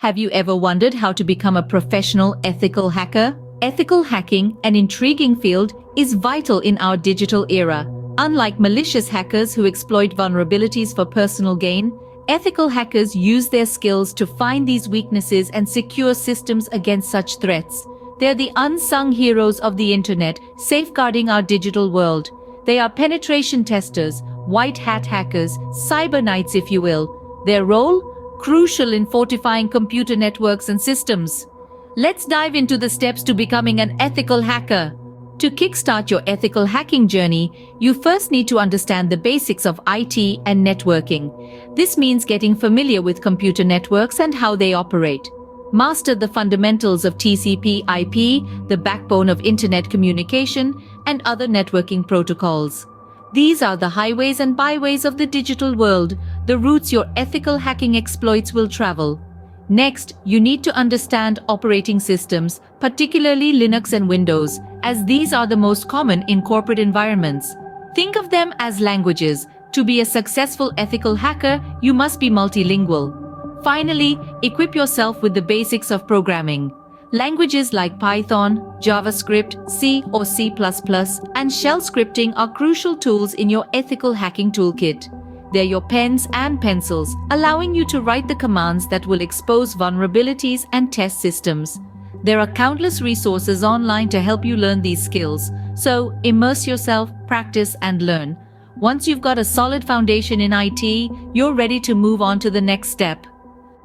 Have you ever wondered how to become a professional ethical hacker? Ethical hacking, an intriguing field, is vital in our digital era. Unlike malicious hackers who exploit vulnerabilities for personal gain, ethical hackers use their skills to find these weaknesses and secure systems against such threats. They're the unsung heroes of the internet, safeguarding our digital world. They are penetration testers, white hat hackers, cyber knights if you will. Their role? Crucial in fortifying computer networks and systems. Let's dive into the steps to becoming an ethical hacker. To kickstart your ethical hacking journey, you first need to understand the basics of IT and networking. This means getting familiar with computer networks and how they operate. Master the fundamentals of TCP/IP, the backbone of internet communication, and other networking protocols. These are the highways and byways of the digital world, the routes your ethical hacking exploits will travel. Next, you need to understand operating systems, particularly Linux and Windows, as these are the most common in corporate environments. Think of them as languages. To be a successful ethical hacker, you must be multilingual. Finally, equip yourself with the basics of programming. Languages like Python, JavaScript, C or C++, and shell scripting are crucial tools in your ethical hacking toolkit. They're your pens and pencils, allowing you to write the commands that will expose vulnerabilities and test systems. There are countless resources online to help you learn these skills, so immerse yourself, practice, and learn. Once you've got a solid foundation in IT, you're ready to move on to the next step.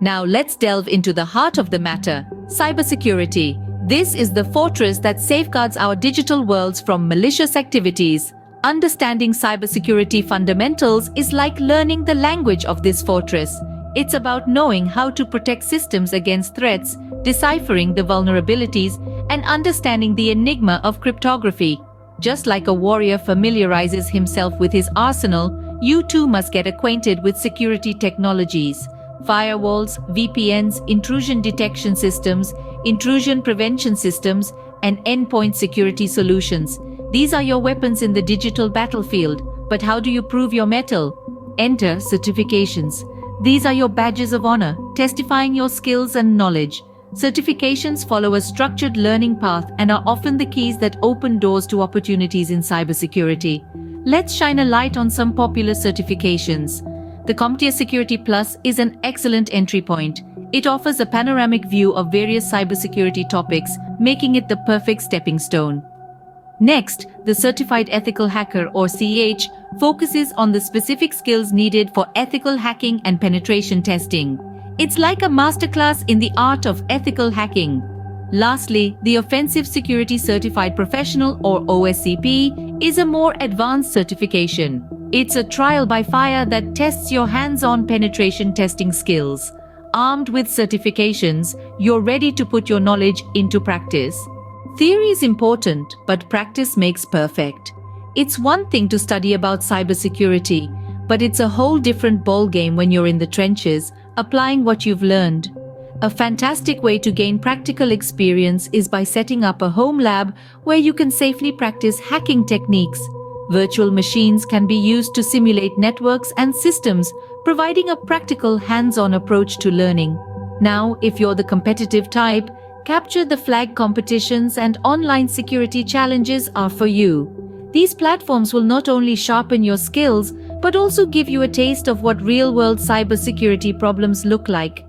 Now let's delve into the heart of the matter, cybersecurity. This is the fortress that safeguards our digital worlds from malicious activities. Understanding cybersecurity fundamentals is like learning the language of this fortress. It's about knowing how to protect systems against threats, deciphering the vulnerabilities, and understanding the enigma of cryptography. Just like a warrior familiarizes himself with his arsenal, you too must get acquainted with security technologies. Firewalls, VPNs, intrusion detection systems, intrusion prevention systems, and endpoint security solutions. These are your weapons in the digital battlefield. But how do you prove your mettle? Enter certifications. These are your badges of honor, testifying your skills and knowledge. Certifications follow a structured learning path and are often the keys that open doors to opportunities in cybersecurity. Let's shine a light on some popular certifications. The CompTIA Security Plus is an excellent entry point. It offers a panoramic view of various cybersecurity topics, making it the perfect stepping stone. Next, the Certified Ethical Hacker or CH focuses on the specific skills needed for ethical hacking and penetration testing. It's like a masterclass in the art of ethical hacking. Lastly, the Offensive Security Certified Professional or OSCP is a more advanced certification. It's a trial by fire that tests your hands-on penetration testing skills. Armed with certifications, you're ready to put your knowledge into practice. Theory is important, but practice makes perfect. It's one thing to study about cybersecurity, but it's a whole different ballgame when you're in the trenches, applying what you've learned. A fantastic way to gain practical experience is by setting up a home lab where you can safely practice hacking techniques. Virtual machines can be used to simulate networks and systems, providing a practical, hands-on approach to learning. Now, if you're the competitive type, Capture the Flag competitions and online security challenges are for you. These platforms will not only sharpen your skills, but also give you a taste of what real-world cybersecurity problems look like.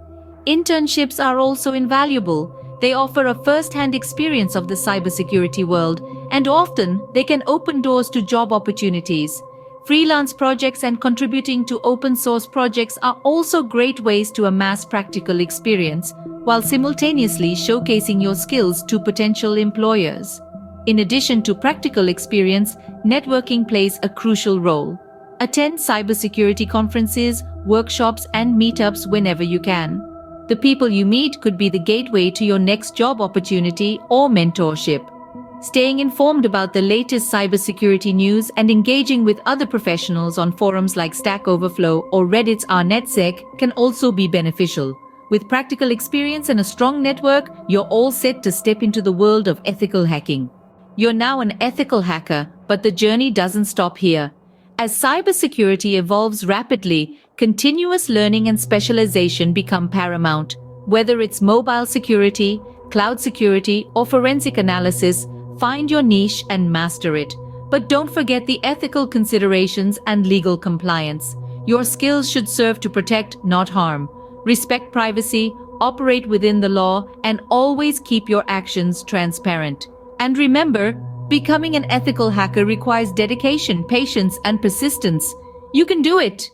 Internships are also invaluable. They offer a first-hand experience of the cybersecurity world, and often they can open doors to job opportunities. Freelance projects and contributing to open-source projects are also great ways to amass practical experience, while simultaneously showcasing your skills to potential employers. In addition to practical experience, networking plays a crucial role. Attend cybersecurity conferences, workshops, and meetups whenever you can. The people you meet could be the gateway to your next job opportunity or mentorship. Staying informed about the latest cybersecurity news and engaging with other professionals on forums like Stack Overflow or Reddit's r/NetSec can also be beneficial. With practical experience and a strong network, you're all set to step into the world of ethical hacking. You're now an ethical hacker, but the journey doesn't stop here. As cybersecurity evolves rapidly, continuous learning and specialization become paramount. Whether it's mobile security, cloud security, or forensic analysis, find your niche and master it. But don't forget the ethical considerations and legal compliance. Your skills should serve to protect, not harm. Respect privacy, operate within the law, and always keep your actions transparent. And remember, becoming an ethical hacker requires dedication, patience, and persistence. You can do it!